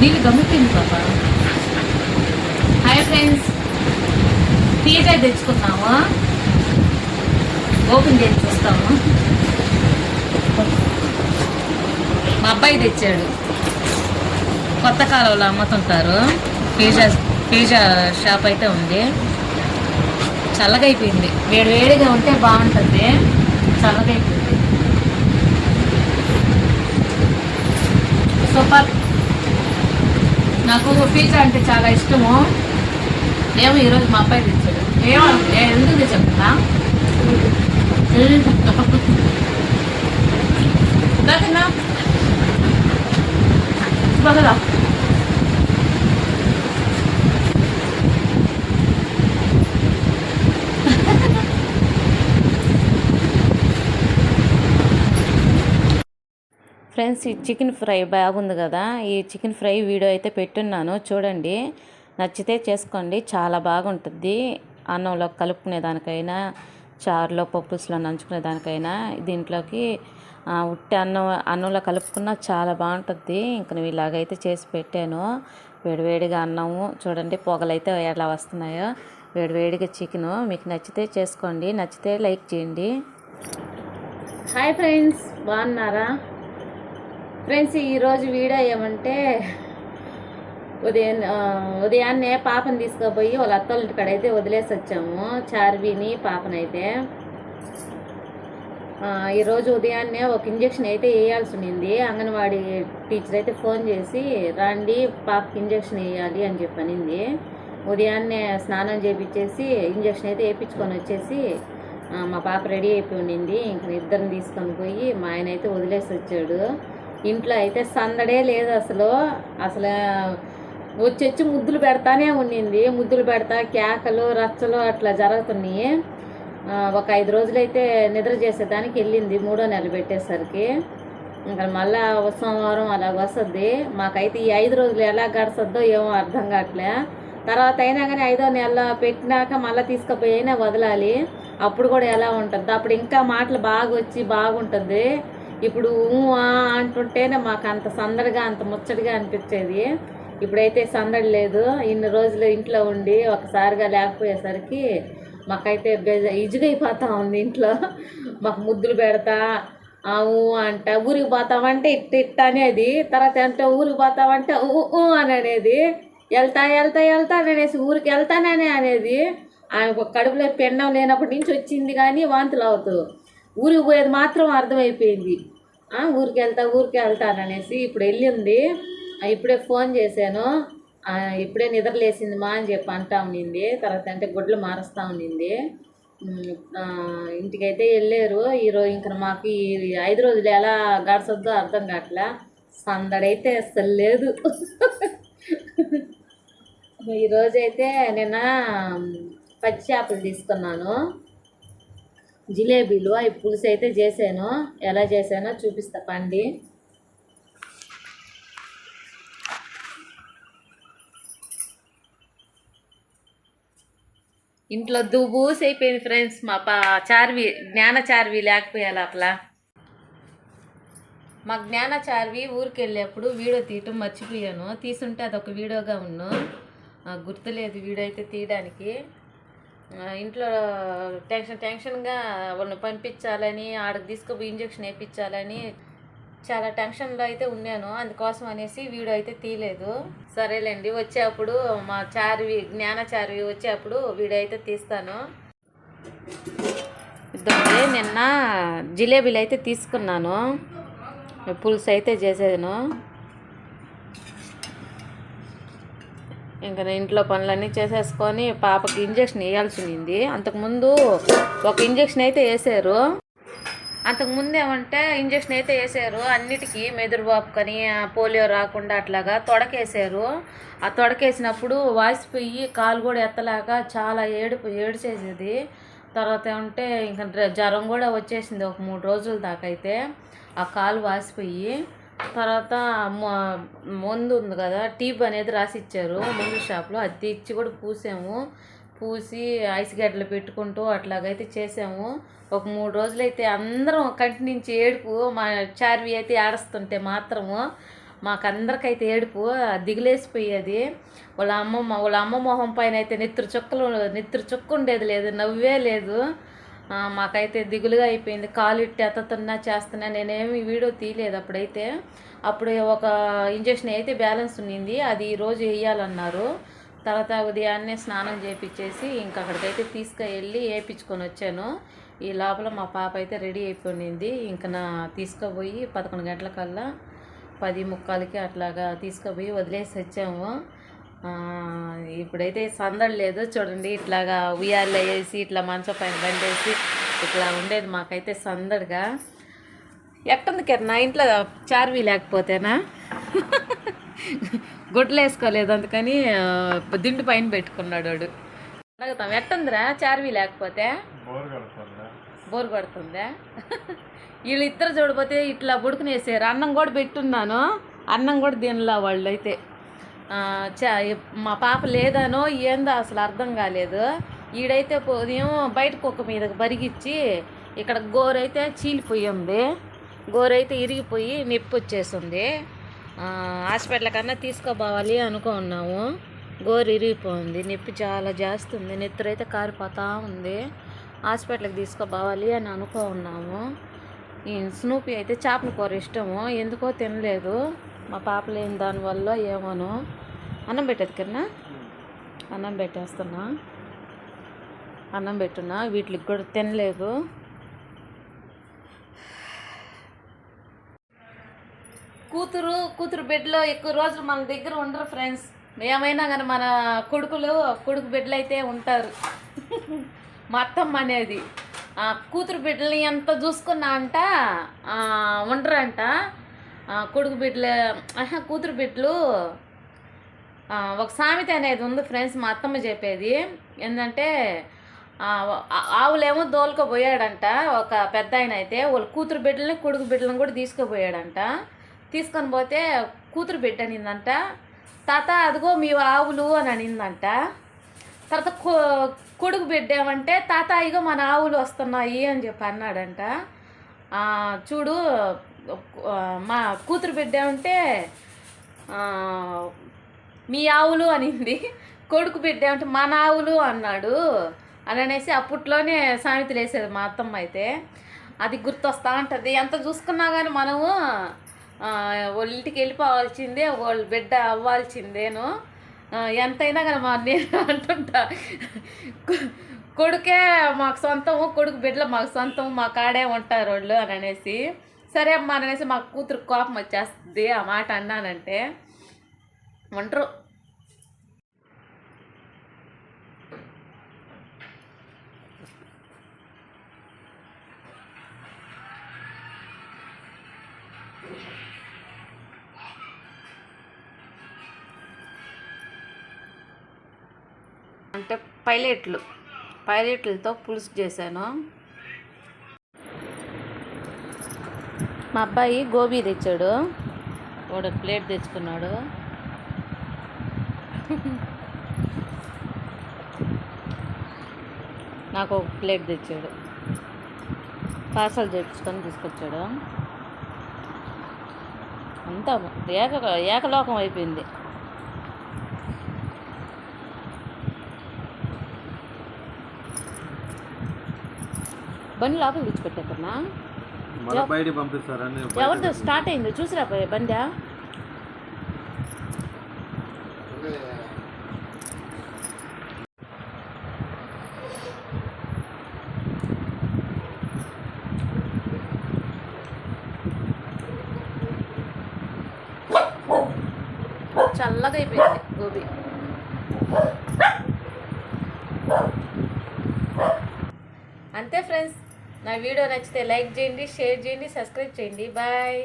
నీళ్ళు గమ్ముతుంది పాప. హాయ్ ఫ్రెండ్స్, పిజ్జా తెచ్చుకున్నాము. ఓపెన్ చేసి చూస్తాము. మా అబ్బాయి తెచ్చాడు. కొత్త కాలంలో అమ్ముతుంటారు. పిజ్జా షాప్ అయితే ఉంది. చల్లగా అయిపోయింది. వేడివేడిగా ఉంటే బాగుంటుంది. చల్లగా అయిపోయింది. సూపర్. నాకు పిజ్జా అంటే చాలా ఇష్టము. ఏమో ఈరోజు మా అబ్బాయి తెచ్చాడు. ఏమో ఎందుకు తెచ్చుకున్నా బాగా ఫ్రెండ్స్, ఈ చికెన్ ఫ్రై బాగుంది కదా. ఈ చికెన్ ఫ్రై వీడియో అయితే పెట్టున్నాను, చూడండి. నచ్చితే చేసుకోండి. చాలా బాగుంటుంది. అన్నంలో కలుపుకునే దానికైనా, చారులో పప్పుస్లో నంచుకునే దానికైనా, దీంట్లోకి ఉట్టి అన్నంలో కలుపుకున్నా చాలా బాగుంటుంది. ఇంక నేను ఇలాగైతే చేసి పెట్టాను. వేడివేడిగా అన్నము చూడండి, పొగలైతే ఎలా వస్తున్నాయో. వేడివేడిగా చికెను. మీకు నచ్చితే చేసుకోండి, నచ్చితే లైక్ చేయండి. హాయ్ ఫ్రెండ్స్, బాగున్నారా ఫ్రెండ్స్? ఈరోజు వీడియో ఏమంటే, ఉదయాన్నే పాపను తీసుకుపోయి వాళ్ళ అత్తోళ్ళ ఇంటికాడ అయితే వదిలేసి వచ్చాము. చార్విని పాపనైతే ఈరోజు ఉదయాన్నే ఒక ఇంజక్షన్ అయితే వేయాల్సి ఉండింది. అంగన్వాడీ టీచర్ అయితే ఫోన్ చేసి, రండి పాపకి ఇంజక్షన్ వేయాలి అని చెప్పనింది. ఉదయాన్నే స్నానం చేపించేసి ఇంజక్షన్ అయితే వేయించుకొని వచ్చేసి మా పాప రెడీ అయిపోయి ఉండింది. ఇంక ఇద్దరిని తీసుకొని పోయి మా ఆయన అయితే వదిలేసి వచ్చాడు. ఇంట్లో అయితే సందడే లేదు. అసలు వచ్చి ముద్దులు పెడతానే ఉండింది. ముద్దులు పెడతా కేకలు రచ్చలు అట్లా జరుగుతున్నాయి. ఒక 5 రోజులైతే నిద్ర చేసేదానికి వెళ్ళింది. 3వ నెల పెట్టేసరికి. ఇంకా మళ్ళా సోమవారం అలాగ వస్తుంది. మాకైతే ఈ 5 రోజులు ఎలా గడుస్తుందో ఏమో అర్థం కావట్లే. తర్వాత అయినా కానీ 5వ నెల పెట్టినాక మళ్ళీ తీసుకుపోయి అయినా వదలాలి. అప్పుడు కూడా ఎలా ఉంటుంది, అప్పుడు ఇంకా మాటలు బాగా వచ్చి బాగుంటుంది. ఇప్పుడు అంటుంటేనే మాకు అంత సందడిగా అంత ముచ్చడిగా అనిపించేది. ఇప్పుడైతే సందడి లేదు. ఇన్ని రోజులు ఇంట్లో ఉండి ఒకసారిగా లేకపోయేసరికి మాకైతే ఇజుగైపోతా ఉంది ఇంట్లో. మాకు ముద్దులు పెడతా అంట, ఊరికి పోతామంటే ఇట్ట అనేది, తర్వాత అంటే ఊరికి పోతామంటే అని అనేది, వెళ్తా వెళ్తా వెళ్తా అనేసి ఊరికి వెళ్తాననే అనేది. ఆమె కడుపులో పెండం లేనప్పటి నుంచి వచ్చింది కానీ వాంతులు అవుతూ ఊరికి పోయేది మాత్రం అర్థమైపోయింది. ఊరికి వెళ్తాననేసి ఇప్పుడు వెళ్ళింది. ఇప్పుడే ఫోన్ చేశాను. ఇప్పుడే నిద్రలేసింది మా అని చెప్పి అంటా ఉండింది. తర్వాత అంటే గుడ్లు మారుస్తూ ఉండింది. ఇంటికైతే వెళ్ళారు. ఈరోజు ఇంకా మాకు ఈ 5 రోజులు ఎలా గడసొద్దో అర్థం కావట్లే. సందడైతే అస్సలు లేదు. ఈరోజైతే నిన్న పచ్చి చేపలు తీసుకున్నాను. జిలేబీలు అవి పులుసు అయితే చేశాను. ఎలా చేశానో చూపిస్తా పండి. ఇంట్లో దుబూసి అయిపోయింది ఫ్రెండ్స్. మా జ్ఞానచార్వి లేకపోయా లోపల. మా జ్ఞానచార్వి ఊరికి వెళ్ళేప్పుడు వీడియో తీయటం మర్చిపోయాను. తీసుంటే అదొక వీడియోగా గుర్తులేదు వీడియో అయితే తీయడానికి. ఇంట్లో టెన్షన్గా వాళ్ళని పంపించాలని, ఆడకు తీసుకుపోయి ఇంజక్షన్ వేయించాలని చాలా టెన్షన్లో అయితే ఉన్నాను. అందుకోసం అనేసి వీడియో అయితే తీయలేదు. సరేలేండి, వచ్చేప్పుడు మా జ్ఞానచార్వి వచ్చేప్పుడు వీడియో అయితే తీస్తాను. ఇద్దరు నిన్న జిలేబీలు అయితే తీసుకున్నాను. పులుసు అయితే చేసాను. ఇంకా ఇంట్లో పనులన్నీ చేసేసుకొని పాపకి ఇంజక్షన్ వేయాల్సి ఉంది. అంతకుముందు ఒక ఇంజక్షన్ అయితే వేసారు. అంతకుముందు ఏమంటే ఇంజక్షన్ అయితే వేసారు అన్నిటికీ, మెదురుబాపుకని పోలియో రాకుండా అట్లాగా తొడకేసారు. ఆ తొడకేసినప్పుడు వాసిపోయి కాలు కూడా ఎత్తలేక చాలా ఏడ్చేసేది. తర్వాత ఏమంటే ఇంకా జ్వరం కూడా వచ్చేసింది ఒక 3 రోజుల దాకా. అయితే ఆ కాలు వాసిపోయి తర్వాత మందు ఉంది కదా, టీబ్ అనేది రాసి ఇచ్చారు మందు షాప్లో. అది తెచ్చి కూడా పూసి ఐస్ గడ్డలు పెట్టుకుంటూ అట్లాగైతే చేసాము. ఒక 3 రోజులైతే అందరం కంటి నుంచి ఏడుపు. మా చార్వి అయితే ఏడుస్తుంటే మాత్రము మాకందరికైతే ఏడుపు దిగులేసిపోయేది. వాళ్ళ అమ్మ మొహం పైన అయితే నెత్తురు చుక్క ఉండేది లేదు, నవ్వే లేదు. మాకైతే దిగులుగా అయిపోయింది. కాలు ఇట్టి ఎత్తుతున్నా చేస్తున్నా. నేనేమి వీడియో తీయలేదు అప్పుడైతే. అప్పుడు ఒక ఇంజక్షన్ అయితే బ్యాలెన్స్ ఉన్నింది, అది ఈరోజు వేయాలన్నారు. తర్వాత ఉదయాన్నే స్నానం చేయించేసి ఇంక అక్కడికైతే తీసుకువెళ్ళి వేయించుకొని వచ్చాను. ఈ లోపల మా పాప అయితే రెడీ అయిపోయింది. ఇంక తీసుకుపోయి 11 గంటలకల్లా 10:45కి అట్లాగా తీసుకుపోయి వదిలేసి వచ్చాము. ఇప్పుడైతే సందడి లేదు చూడండి. ఇట్లాగా ఉయ్యాల్లో వేసి ఇట్లా మంచం పైన బండేసి ఇట్లా ఉండేది మాకైతే సందడిగా. ఎట్టుంది కిరణ్ ఇంట్లో చార్వీ లేకపోతేనా? గుడ్లు వేసుకోలేదు, అందుకని దిండు పైన పెట్టుకున్నాడు వాడు. అడుగుతాం ఎట్టుందిరా చార్వీ లేకపోతే? బోర్ కొడుతుందా? వీళ్ళిద్దరు చూడపోతే ఇట్లా బుడుకునేసారు. అన్నం కూడా పెట్టున్నాను, అన్నం కూడా తినలా వాళ్ళు అయితే. మా పాప లేదనో ఏందో అసలు అర్థం కాలేదు. ఈడైతే ఉదయం బయట కుక్క మీదకి బరిగిచ్చి ఇక్కడ గోరైతే చీలిపోయింది, గోరైతే ఇరిగిపోయి నొప్పి వచ్చేసింది. హాస్పిటల్ కన్నా తీసుకోపోవాలి అనుకున్నాము. గోరు ఇరిగిపోయింది, నొప్పి చాలా చేస్తుంది, నెత్తురైతే కారిపోతూ ఉంది. హాస్పిటల్కి తీసుకోపోవాలి అని అనుకున్నాము. ఈ స్నూపీ అయితే చేపల కూర ఇష్టము, ఎందుకో తినలేదు. మా పాప లేని దానివల్ల ఏమోను. అన్నం పెట్టేది కన్నా అన్నం పెట్టేస్తున్నా, అన్నం పెట్టున్నా. వీటికి కూడా తినలేదు. కూతురు బిడ్డలో ఎక్కువ రోజులు మన దగ్గర ఉండరు ఫ్రెండ్స్. ఏమైనా కానీ మన కొడుకు బిడ్డలు అయితే ఉంటారు. మా అత్తమ్మ అనేది కూతురు బిడ్డలని ఎంత చూసుకున్నా అంట ఉండరంట. కూతురు బిడ్డలు ఒక సామెత అనేది ఉంది ఫ్రెండ్స్, మా అత్తమ్మ చెప్పేది ఏంటంటే, ఆవులేమో దోలుకోపోయాడంట ఒక పెద్ద ఆయన అయితే, వాళ్ళ కూతురు బిడ్డలని కొడుకు బిడ్డలను కూడా తీసుకుపోయాడంట. తీసుకొని పోతే కూతురు బిడ్డ అనిందంట, తాత అదిగో మీ ఆవులు అని అనిందంట. తర్వాత కొడుకు బిడ్డ ఏమంటే, తాత ఇగో మన ఆవులు వస్తున్నాయి అని చెప్పి అన్నాడంట. చూడు మా కూతురు బిడ్డ ఏమంటే మీ ఆవులు అనింది, కొడుకు బిడ్డ ఏమంటే మన ఆవులు అన్నాడు అని అనేసి అప్పట్లోనే సామెతలు వేసేది మా అత్తమ్మ అయితే. అది గుర్తొస్తూ ఉంటుంది. ఎంత చూసుకున్నా కానీ మనము వాళ్ళ ఇంటికి వెళ్ళిపోవాల్సిందే, వాళ్ళ బిడ్డ అవ్వాల్సిందేను. ఎంతైనా కానీ నేను అంటుంటా, కొడుకే మాకు సొంతము, కొడుకు బిడ్డలు మాకు సొంతం, మా కాడే ఉంటారు వాళ్ళు అని అనేసి. సరే అమ్మా అని అనేసి మా కూతురు కోపం వచ్చేస్తుంది ఆ మాట అన్నానంటే. ఉంటారు. అంటే పైలెట్లతో పులుసు చేశాను. మా అబ్బాయి గోబీ తెచ్చాడు, వాడు ప్లేట్ తెచ్చుకున్నాడు. నాకు ఒక ప్లేట్ తెచ్చాడు, పార్సల్ తెచ్చుకొని తీసుకొచ్చాడు. అంతా ఏకలోకం అయిపోయింది. బండి లోపల తెచ్చిపెట్టేకన్నా బయట పంపిస్తారని ఎవరితో స్టార్ట్ అయిందో చూసిరా బండి. చల్లగా అయిపోయింది గోబీ. అంతే ఫ్రెండ్స్, నా వీడియో నచ్చితే లైక్ చేయండి, షేర్ చేయండి, సబ్స్క్రైబ్ చేయండి. బాయ్.